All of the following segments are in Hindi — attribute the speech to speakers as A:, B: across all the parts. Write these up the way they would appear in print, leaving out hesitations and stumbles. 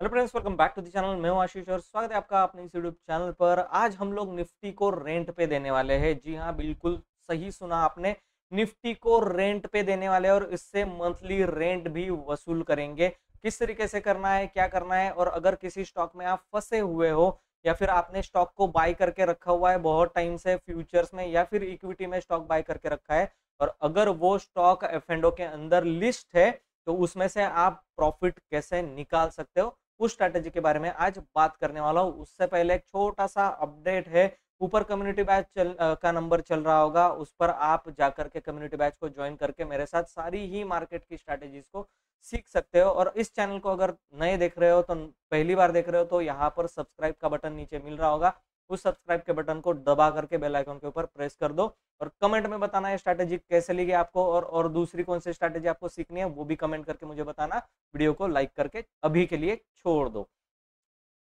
A: Hello friends, welcome back to the channel. मैं हूं आशीष और स्वागत है आपका अपने इस यूट्यूब चैनल पर। आज हम लोग निफ्टी को रेंट पे देने वाले हैं। जी हाँ, बिल्कुल सही सुना आपने, निफ्टी को रेंट पे देने वाले हैं और इससे मंथली रेंट भी वसूल करेंगे। किस तरीके से करना है, क्या करना है, और अगर किसी स्टॉक में आप फंसे हुए हो या फिर आपने स्टॉक को बाय करके रखा हुआ है बहुत टाइम से फ्यूचर्स में या फिर इक्विटी में स्टॉक बाय करके रखा है, और अगर वो स्टॉक एफ&ओ के अंदर लिस्ट है तो उसमें से आप प्रॉफिट कैसे निकाल सकते हो, उस स्ट्रैटेजी के बारे में आज बात करने वाला हूँ। उससे पहले एक छोटा सा अपडेट है। ऊपर कम्युनिटी बैच का नंबर चल रहा होगा, उस पर आप जाकर के कम्युनिटी बैच को ज्वाइन करके मेरे साथ सारी ही मार्केट की स्ट्रैटेजीज को सीख सकते हो। और इस चैनल को अगर नए देख रहे हो तो पहली बार देख रहे हो तो यहाँ पर सब्सक्राइब का बटन नीचे मिल रहा होगा, उस सब्सक्राइब के बटन को दबा करके बेल आइकन के ऊपर प्रेस कर दो और कमेंट में बताना है स्ट्रैटेजी कैसे लगी आपको, और दूसरी कौन सी स्ट्रैटेजी आपको सीखनी है वो भी कमेंट करके मुझे बताना। वीडियो को लाइक करके अभी के लिए छोड़ दो।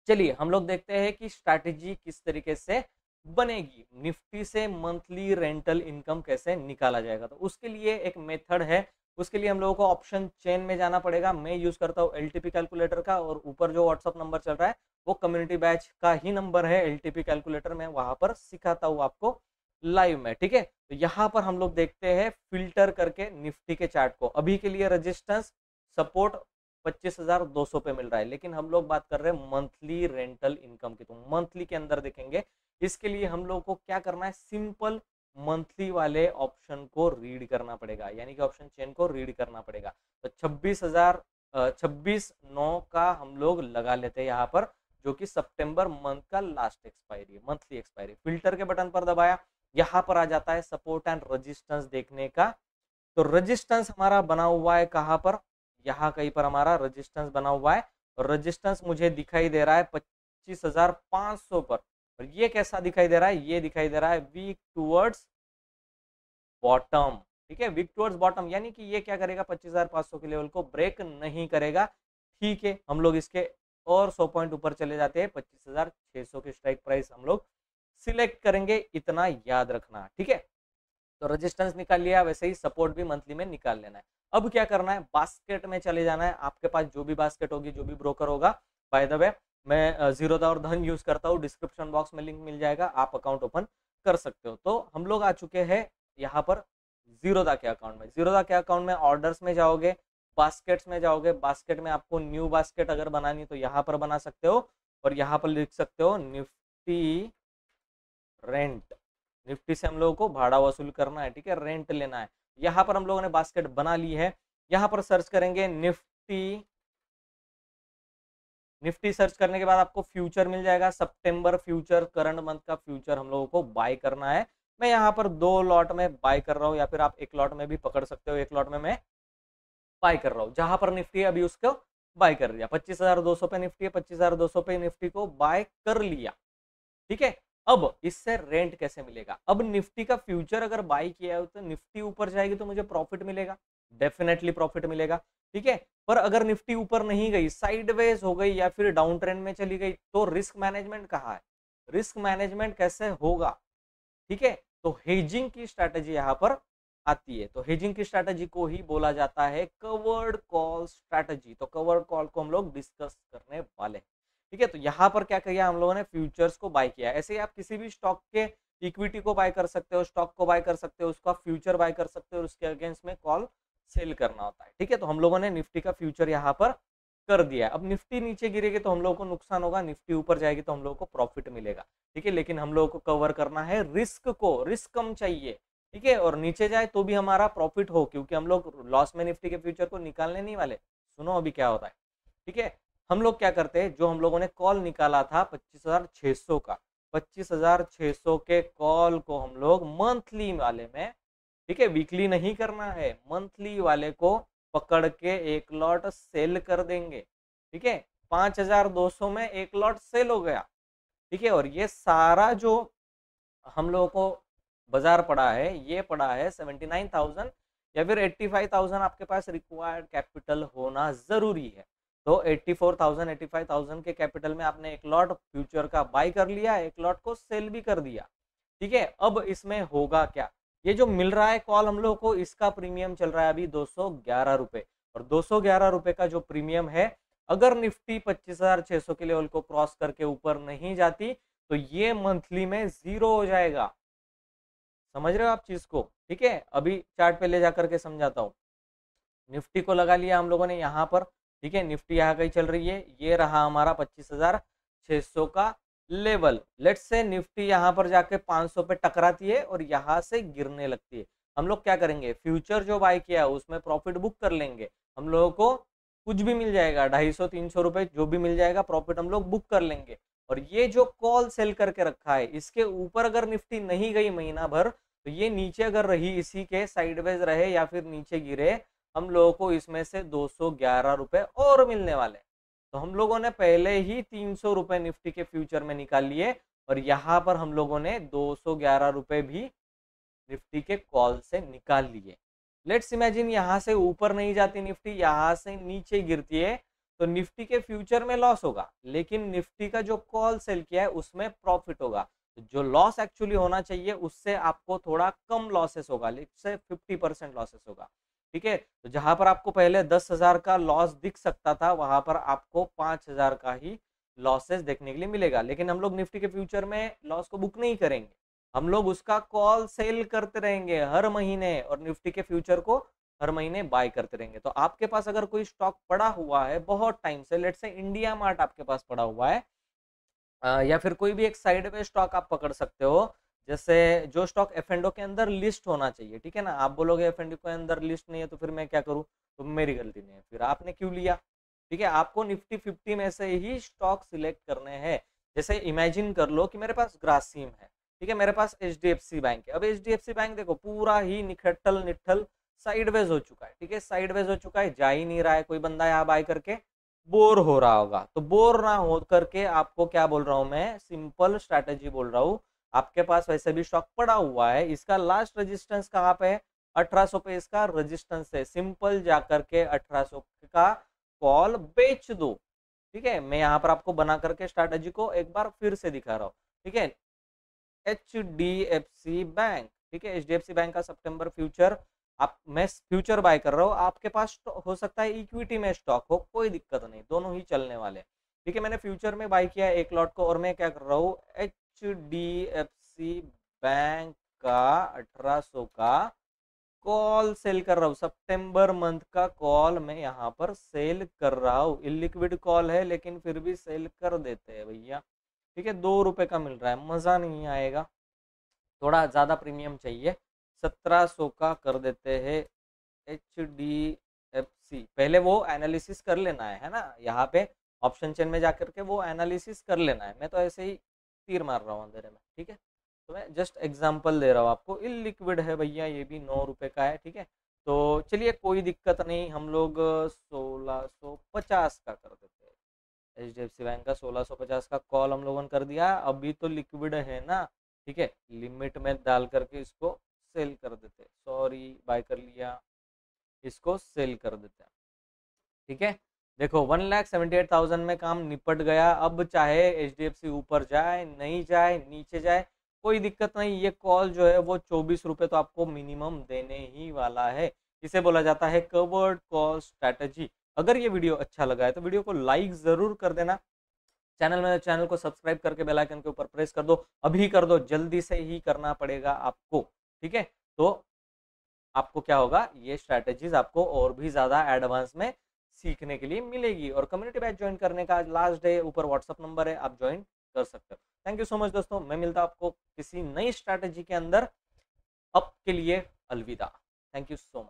A: चलिए हम लोग देखते हैं कि स्ट्रैटेजी किस तरीके से बनेगी, निफ्टी से मंथली रेंटल इनकम कैसे निकाला जाएगा। तो उसके लिए एक मेथड है। उसके लिए हम लोगों को ऑप्शन चेन में जाना पड़ेगा। मैं यूज करता हूँ एलटीपी कैलकुलेटर का, और ऊपर जो व्हाट्सअप नंबर चल रहा है वो कम्युनिटी बैच का ही नंबर है। एलटीपी कैलकुलेटर में वहां पर सिखाता हूँ आपको लाइव में, ठीक है। तो यहाँ पर हम लोग देखते हैं फिल्टर करके निफ्टी के चार्ट को। अभी के लिए रेजिस्टेंस सपोर्ट 25,200 पे मिल रहा है, लेकिन हम लोग बात कर रहे हैं मंथली रेंटल इनकम की, तो मंथली के अंदर देखेंगे। इसके लिए हम लोग को क्या करना है, सिंपल मंथली वाले ऑप्शन को रीड करना पड़ेगा, यानी कि ऑप्शन चेन को रीड करना पड़ेगा। तो 26,9 का हम लोग लगा लेते हैं यहाँ पर, जो कि सितंबर मंथ का लास्ट एक्सपायरी है, मंथली एक्सपायरी। फिल्टर के बटन पर दबाया, यहाँ पर आ जाता है सपोर्ट एंड रेजिस्टेंस देखने का। तो रेजिस्टेंस हमारा बना हुआ है कहाँ पर, यहाँ कहीं पर हमारा रेजिस्टेंस बना हुआ है, और रेजिस्टेंस मुझे दिखाई दे रहा है 25,500 पर। और ये कैसा दिखाई दे रहा है, ये दिखाई दे रहा है वीक टूवर्ड्स बॉटम, ठीक है, वीक टूवर्ड्स बॉटम, यानी कि ये क्या करेगा, 25,500 के लेवल को ब्रेक नहीं करेगा। ठीक है, हम लोग इसके और 100 पॉइंट ऊपर चले जाते हैं, 25,600 की स्ट्राइक प्राइस हम लोग सिलेक्ट करेंगे, इतना याद रखना, ठीक है। तो रेजिस्टेंस निकाल लिया, वैसे ही सपोर्ट भी मंथली में निकाल लेना है। अब क्या करना है, बास्केट में चले जाना है। आपके पास जो भी बास्केट होगी, जो भी ब्रोकर होगा, बाय द वे मैं जीरोधा और धन यूज करता हूँ, डिस्क्रिप्शन बॉक्स में लिंक मिल जाएगा, आप अकाउंट ओपन कर सकते हो। तो हम लोग आ चुके हैं यहाँ पर जीरोधा के अकाउंट में। जीरोधा के अकाउंट में ऑर्डर्स में जाओगे, बास्केट्स में जाओगे, बास्केट में आपको न्यू बास्केट अगर बनानी तो यहाँ पर बना सकते हो, और यहाँ पर लिख सकते हो निफ्टी रेंट। निफ्टी से हम लोगों को भाड़ा वसूल करना है, ठीक है, रेंट लेना है। यहाँ पर हम लोगों ने बास्केट बना ली है। यहाँ पर सर्च करेंगे निफ्टी। निफ्टी सर्च करने के बाद आपको फ्यूचर मिल जाएगा, सितंबर फ्यूचर, करंट मंथ का फ्यूचर हम लोगों को बाय करना है। मैं यहाँ पर 2 लॉट में बाय कर रहा हूँ, या फिर आप एक लॉट में भी पकड़ सकते हो। एक लॉट में मैं बाय कर रहा हूँ, जहां पर निफ्टी है अभी उसको बाय कर लिया। 25,200 पे निफ्टी है, 25,200 पे निफ्टी को बाय कर लिया, ठीक है। अब इससे रेंट कैसे मिलेगा, अब निफ्टी का फ्यूचर अगर बाई किया है तो निफ्टी ऊपर जाएगी तो मुझे प्रॉफिट मिलेगा, डेफिनेटली प्रॉफिट मिलेगा, ठीक है। पर अगर निफ्टी ऊपर नहीं गई, साइडवेज हो गई या फिर डाउन ट्रेंड में चली गई, तो रिस्क मैनेजमेंट कहाँ है, रिस्क मैनेजमेंट कैसे होगा, ठीक है। तो हेजिंग की स्ट्रैटेजी यहाँ पर आती है। तो हेजिंग की स्ट्रैटेजी को ही बोला जाता है कवर्ड कॉल स्ट्रैटेजी। तो कवर्ड कॉल को हम लोग डिस्कस करने वाले हैं, ठीक है। तो यहाँ पर क्या किया हम लोगों ने, फ्यूचर्स को बाय किया। ऐसे ही आप किसी भी स्टॉक के इक्विटी को बाय कर सकते हो, स्टॉक को बाय कर सकते हो, उसका फ्यूचर बाय कर सकते हो, और उसके अगेंस्ट में कॉल सेल करना होता है, ठीक है। तो हम लोगों ने निफ्टी का फ्यूचर यहाँ पर कर दिया। अब निफ्टी नीचे गिरेगी तो हम लोगों को नुकसान होगा, निफ्टी ऊपर जाएगी तो हम लोगों को प्रॉफिट मिलेगा, ठीक है। लेकिन हम लोगों को कवर करना है रिस्क को, रिस्क कम चाहिए, ठीक है। और नीचे जाए तो भी हमारा प्रॉफिट हो, क्योंकि हम लोग लॉस में निफ्टी के फ्यूचर को निकालने नहीं वाले। सुनो अभी क्या होता है, ठीक है। हम लोग क्या करते हैं, जो हम लोगों ने कॉल निकाला था 25,600 का, 25,600 के कॉल को हम लोग मंथली वाले में, ठीक है, वीकली नहीं करना है, मंथली वाले को पकड़ के एक लॉट सेल कर देंगे, ठीक है। 5,200 में एक लॉट सेल हो गया, ठीक है। और ये सारा जो हम लोगों को बाजार पड़ा है, ये पड़ा है 79,000 या फिर 85,000, आपके पास रिक्वायर्ड कैपिटल होना जरूरी है। तो 84,000 85,000 के कैपिटल में आपने एक लॉट फ्यूचर का बाय कर लिया, एक लॉट को सेल भी कर दिया, ठीक है। अब इसमें होगा क्या, ये जो मिल रहा है कॉल हम लोग को, इसका प्रीमियम चल रहा है अभी 211 रुपए, और 211 रुपए का जो प्रीमियम है, अगर निफ्टी 25,600 के लेवल को क्रॉस करके ऊपर नहीं जाती तो ये मंथली में 0 हो जाएगा। समझ रहे हो आप चीज को? ठीक है, अभी चार्ट पे ले जाकर के समझाता हूँ। निफ्टी को लगा लिया हम लोगों ने यहाँ पर, ठीक है, निफ्टी यहाँ कहीं चल रही है, ये रहा हमारा 25,600 का लेवल। लेट्स से निफ्टी यहाँ पर जाके 500 पे टकराती है और यहाँ से गिरने लगती है। हम लोग क्या करेंगे, फ्यूचर जो बाय किया है उसमें प्रॉफिट बुक कर लेंगे। हम लोगों को कुछ भी मिल जाएगा, 250-300 रुपए जो भी मिल जाएगा प्रॉफिट हम लोग बुक कर लेंगे। और ये जो कॉल सेल करके रखा है, इसके ऊपर अगर निफ्टी नहीं गई महीना भर, तो ये नीचे अगर रही, इसी के साइडवेज रहे या फिर नीचे गिरे, हम लोगों को इसमें से 211 रुपए और मिलने वाले। तो हम लोगों ने पहले ही 300 रुपए निफ्टी के फ्यूचर में निकाल लिए और यहाँ पर हम लोगों ने 211 रुपए भी निफ्टी के कॉल से निकाल लिए। लेट्स इमेजिन यहाँ से ऊपर नहीं जाती निफ्टी, यहाँ से नीचे गिरती है, तो निफ्टी के फ्यूचर में लॉस होगा, लेकिन निफ्टी का जो कॉल सेल किया है उसमें प्रॉफिट होगा। तो जो लॉस एक्चुअली होना चाहिए उससे आपको थोड़ा कम लॉसेस होगा, से 50% लॉसेस होगा। ठीक है, तो जहां पर आपको पहले 10,000 का लॉस दिख सकता था, वहां पर आपको 5,000 का ही लॉसेस देखने के लिए मिलेगा। लेकिन हम लोग निफ्टी के फ्यूचर में लॉस को बुक नहीं करेंगे, हम लोग उसका कॉल सेल करते रहेंगे हर महीने और निफ्टी के फ्यूचर को हर महीने बाय करते रहेंगे। तो आपके पास अगर कोई स्टॉक पड़ा हुआ है बहुत टाइम से, लेट्स से इंडिया मार्ट आपके पास पड़ा हुआ है, या फिर कोई भी एक साइड में स्टॉक आप पकड़ सकते हो, जैसे जो स्टॉक एफ&ओ के अंदर लिस्ट होना चाहिए। ठीक है ना, आप बोलोगे एफ&ओ के अंदर लिस्ट नहीं है तो फिर मैं क्या करूं, तो मेरी गलती नहीं है, फिर आपने क्यों लिया? ठीक है, आपको निफ्टी 50 में से ही स्टॉक सिलेक्ट करने हैं। जैसे इमेजिन कर लो कि मेरे पास ग्रासिम है, ठीक है, मेरे पास HDFC बैंक है। अब HDFC बैंक देखो पूरा ही निखटल निठल साइडवेज हो चुका है, ठीक है, साइडवेज हो चुका है, जा ही नहीं रहा है। कोई बंदा यहाँ बाय करके बोर हो रहा होगा, तो बोर ना हो करके आपको क्या बोल रहा हूं मैं, सिंपल स्ट्रैटेजी बोल रहा हूँ। आपके पास वैसे भी स्टॉक पड़ा हुआ है, इसका लास्ट रेजिस्टेंस कहाँ पे है, 1800 पे इसका रेजिस्टेंस है। सिंपल जाकर के 1800 का कॉल बेच दो। ठीक है, मैं यहाँ पर आपको बना करके स्ट्रैटेजी को एक बार फिर से दिखा रहा हूँ। ठीक है, HDFC बैंक, ठीक है, HDFC बैंक का सितंबर फ्यूचर, आप मैं फ्यूचर बाय कर रहा हूँ, आपके पास हो सकता है इक्विटी में स्टॉक हो, कोई दिक्कत नहीं, दोनों ही चलने वाले। ठीक है, मैंने फ्यूचर में बाय किया एक लॉट को और मैं क्या कर रहा हूँ, HDFC बैंक का 1800 का कॉल सेल कर रहा हूँ। सितंबर मंथ का कॉल मैं यहाँ पर सेल कर रहा हूँ। इलिक्विड कॉल है लेकिन फिर भी सेल कर देते हैं भैया। ठीक है, 2 रुपए का मिल रहा है, मजा नहीं आएगा, थोड़ा ज्यादा प्रीमियम चाहिए, 1700 का कर देते हैं। HDFC पहले वो एनालिसिस कर लेना है ना, यहाँ पे ऑप्शन चेन में जाकर के वो एनालिसिस कर लेना है। मैं तो ऐसे ही तीर मार रहा हूँ अंधेरे में। ठीक है, तो मैं जस्ट एग्जांपल दे रहा हूँ आपको। इलिक्विड है भैया, ये भी 9 रुपए का है। ठीक है, तो चलिए कोई दिक्कत नहीं, हम लोग 1650 का कर देते हैं। HDFC बैंक का 1650 का कॉल हम लोगों ने कर दिया। अभी तो लिक्विड है ना, ठीक है, लिमिट में डाल करके इसको सेल कर देते हैं। सॉरी, बाय कर लिया, इसको सेल कर देते हैं। ठीक है, देखो 1,78,000 में काम निपट गया। अब चाहे HDFC ऊपर जाए, नहीं जाए, नीचे जाए, कोई दिक्कत नहीं। ये कॉल जो है वो 24 रुपए तो आपको मिनिमम देने ही वाला है। इसे बोला जाता है कवर्ड कॉल स्ट्रैटेजी। अगर ये वीडियो अच्छा लगा है तो वीडियो को लाइक जरूर कर देना, चैनल को सब्सक्राइब करके बेल आइकन के ऊपर प्रेस कर दो, अभी कर दो, जल्दी से ही करना पड़ेगा आपको। ठीक है, तो आपको क्या होगा, ये स्ट्रैटेजीज आपको और भी ज्यादा एडवांस में सीखने के लिए मिलेगी। और कम्युनिटी बैच ज्वाइन करने का लास्ट डे, ऊपर व्हाट्सअप नंबर है, आप ज्वाइन कर सकते हो। थैंक यू सो मच दोस्तों, मैं मिलता हूं आपको किसी नई स्ट्रैटेजी के अंदर। अब के लिए अलविदा, थैंक यू सो मच।